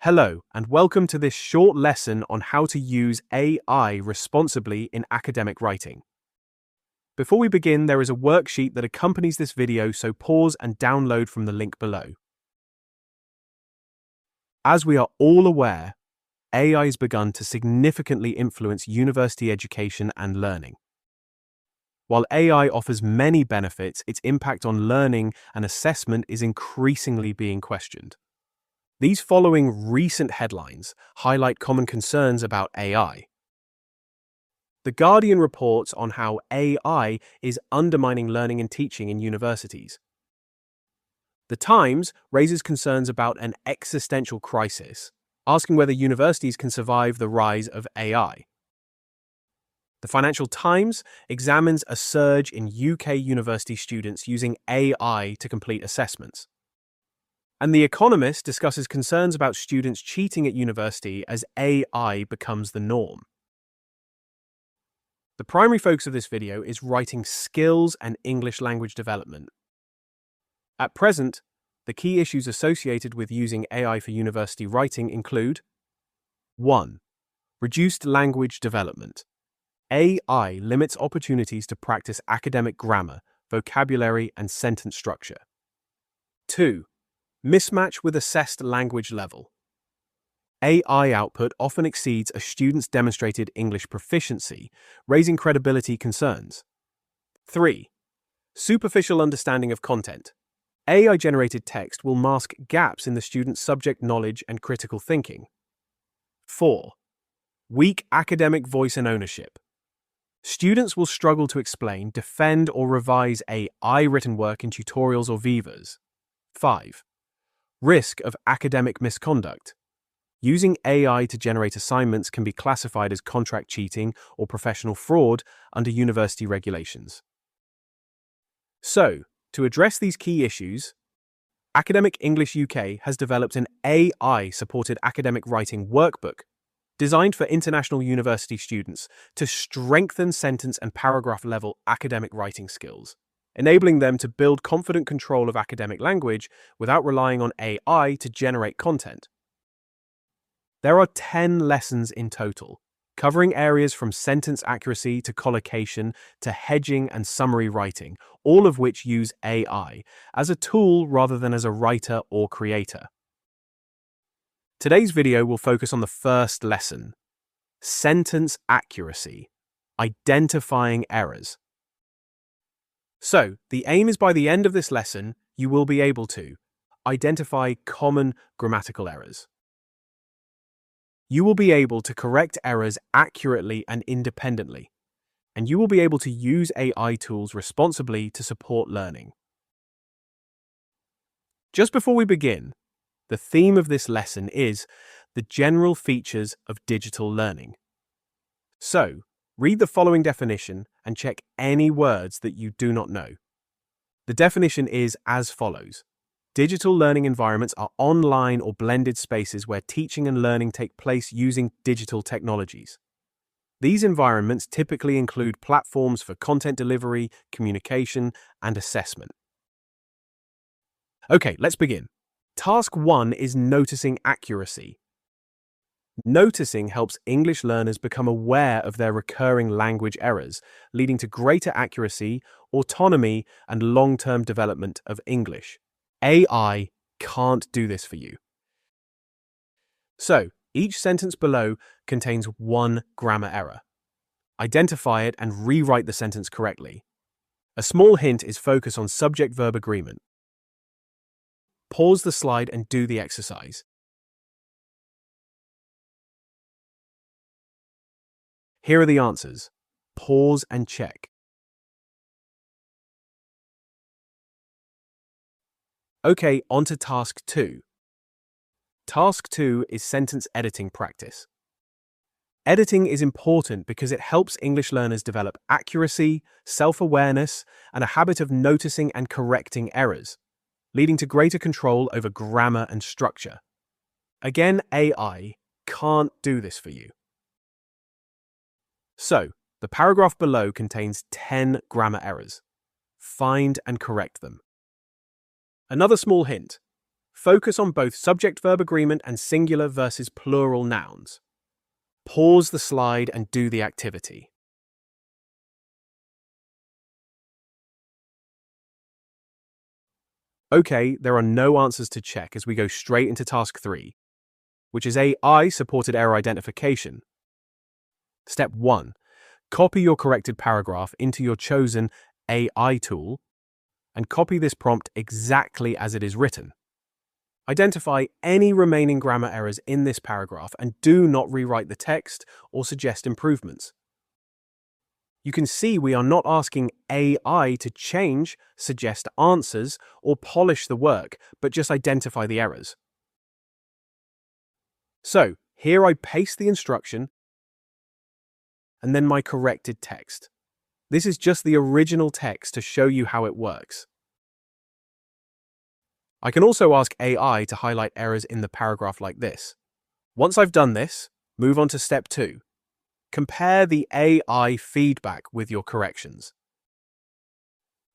Hello, and welcome to this short lesson on how to use AI responsibly in academic writing. Before we begin, there is a worksheet that accompanies this video, so pause and download from the link below. As we are all aware, AI has begun to significantly influence university education and learning. While AI offers many benefits, its impact on learning and assessment is increasingly being questioned. These following recent headlines highlight common concerns about AI. The Guardian reports on how AI is undermining learning and teaching in universities. The Times raises concerns about an existential crisis, asking whether universities can survive the rise of AI. The Financial Times examines a surge in UK university students using AI to complete assessments. And The Economist discusses concerns about students cheating at university as AI becomes the norm. The primary focus of this video is writing skills and English language development. At present, the key issues associated with using AI for university writing include 1. Reduced language development. AI limits opportunities to practice academic grammar, vocabulary, and sentence structure. 2. Mismatch with assessed language level. AI output often exceeds a student's demonstrated English proficiency, raising credibility concerns. 3. Superficial understanding of content. AI-generated text will mask gaps in the student's subject knowledge and critical thinking. 4. Weak academic voice and ownership. Students will struggle to explain, defend, or revise AI-written work in tutorials or vivas. 5. Risk of academic misconduct. Using AI to generate assignments can be classified as contract cheating or professional fraud under university regulations. So, to address these key issues, Academic English UK has developed an AI-supported academic writing workbook designed for international university students to strengthen sentence and paragraph-level academic writing skills, enabling them to build confident control of academic language without relying on AI to generate content. There are 10 lessons in total, covering areas from sentence accuracy to collocation to hedging and summary writing, all of which use AI as a tool rather than as a writer or creator. Today's video will focus on the first lesson: sentence accuracy, identifying errors. So, the aim is by the end of this lesson, you will be able to identify common grammatical errors. You will be able to correct errors accurately and independently, and you will be able to use AI tools responsibly to support learning. Just before we begin, the theme of this lesson is the general features of digital learning. So, read the following definition and check any words that you do not know. The definition is as follows: digital learning environments are online or blended spaces where teaching and learning take place using digital technologies. These environments typically include platforms for content delivery, communication, and assessment. Okay, let's begin. Task 1 is noticing accuracy. Noticing helps English learners become aware of their recurring language errors, leading to greater accuracy, autonomy, and long-term development of English. AI can't do this for you. So, each sentence below contains one grammar error. Identify it and rewrite the sentence correctly. A small hint is focus on subject-verb agreement. Pause the slide and do the exercise. Here are the answers. Pause and check. Okay, on to task 2. Task 2 is sentence editing practice. Editing is important because it helps English learners develop accuracy, self-awareness, and a habit of noticing and correcting errors, leading to greater control over grammar and structure. Again, AI can't do this for you. So, the paragraph below contains 10 grammar errors. Find and correct them. Another small hint: Focus on both subject-verb agreement and singular versus plural nouns. Pause the slide and do the activity. Okay, there are no answers to check as we go straight into task 3, which is AI-supported error identification. Step 1. Copy your corrected paragraph into your chosen AI tool and copy this prompt exactly as it is written. Identify any remaining grammar errors in this paragraph and do not rewrite the text or suggest improvements. You can see we are not asking AI to change, suggest answers, or polish the work, but just identify the errors. So, here I paste the instruction and then my corrected text. This is just the original text to show you how it works. I can also ask AI to highlight errors in the paragraph like this. Once I've done this, move on to step 2. Compare the AI feedback with your corrections.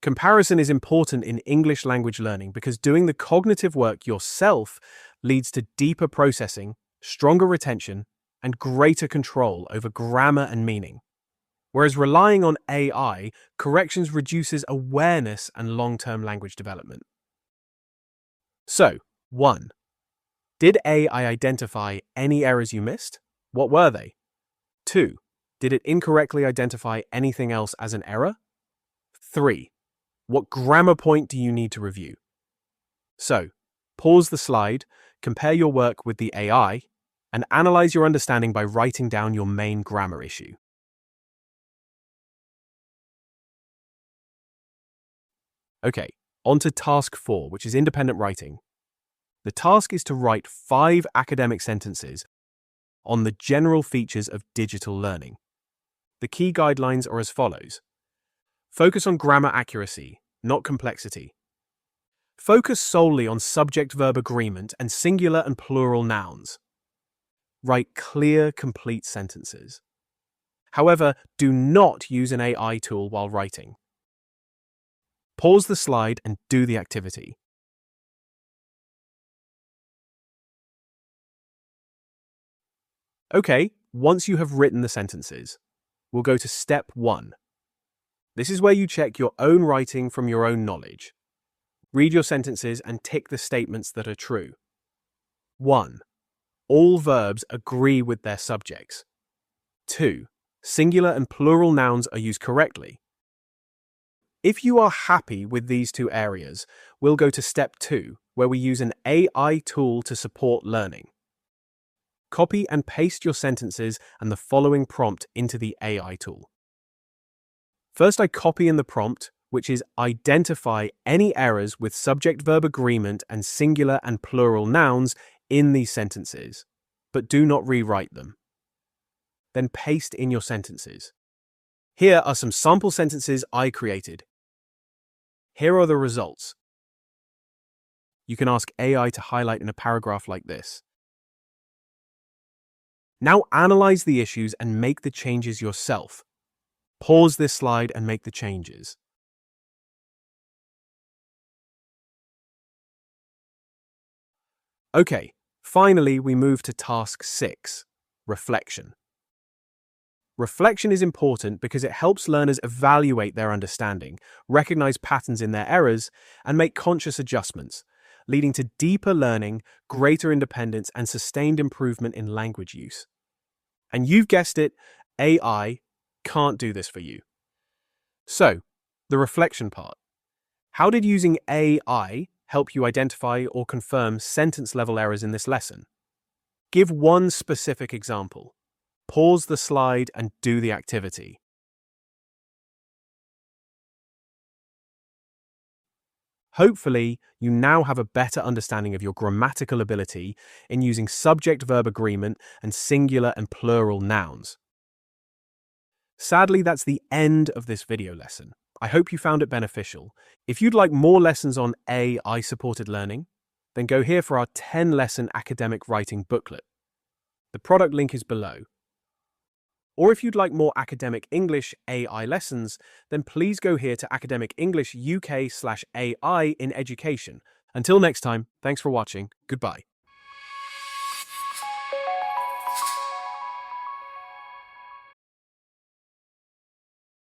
Comparison is important in English language learning because doing the cognitive work yourself leads to deeper processing, stronger retention, and greater control over grammar and meaning. Whereas relying on AI, corrections reduces awareness and long-term language development. So, 1. Did AI identify any errors you missed? What were they? 2. Did it incorrectly identify anything else as an error? 3. What grammar point do you need to review? So, pause the slide, compare your work with the AI, and analyze your understanding by writing down your main grammar issue. Okay, on to task 4, which is independent writing. The task is to write 5 academic sentences on the general features of digital learning. The key guidelines are as follows. Focus on grammar accuracy, not complexity. Focus solely on subject-verb agreement and singular and plural nouns. Write clear, complete sentences. However, do not use an AI tool while writing. Pause the slide and do the activity. Okay, once you have written the sentences, we'll go to step 1. This is where you check your own writing from your own knowledge. Read your sentences and tick the statements that are true. 1. All verbs agree with their subjects. 2. Singular and plural nouns are used correctly. If you are happy with these 2 areas, we'll go to step 2, where we use an AI tool to support learning. Copy and paste your sentences and the following prompt into the AI tool. First, I copy in the prompt, which is identify any errors with subject-verb agreement and singular and plural nouns in these sentences, but do not rewrite them. Then paste in your sentences. Here are some sample sentences I created. Here are the results. You can ask AI to highlight in a paragraph like this. Now analyze the issues and make the changes yourself. Pause this slide and make the changes. Okay, finally we move to task 6, reflection. Reflection is important because it helps learners evaluate their understanding, recognize patterns in their errors, and make conscious adjustments, leading to deeper learning, greater independence, and sustained improvement in language use. And you've guessed it, AI can't do this for you. So, the reflection part. How did using AI help you identify or confirm sentence-level errors in this lesson? Give one specific example. Pause the slide and do the activity. Hopefully, you now have a better understanding of your grammatical ability in using subject-verb agreement and singular and plural nouns. Sadly, that's the end of this video lesson. I hope you found it beneficial. If you'd like more lessons on AI-supported learning, then go here for our 10-lesson academic writing booklet. The product link is below. Or if you'd like more academic English AI lessons, then please go here to Academic English UK/AI in Education Until next time, thanks for watching. Goodbye.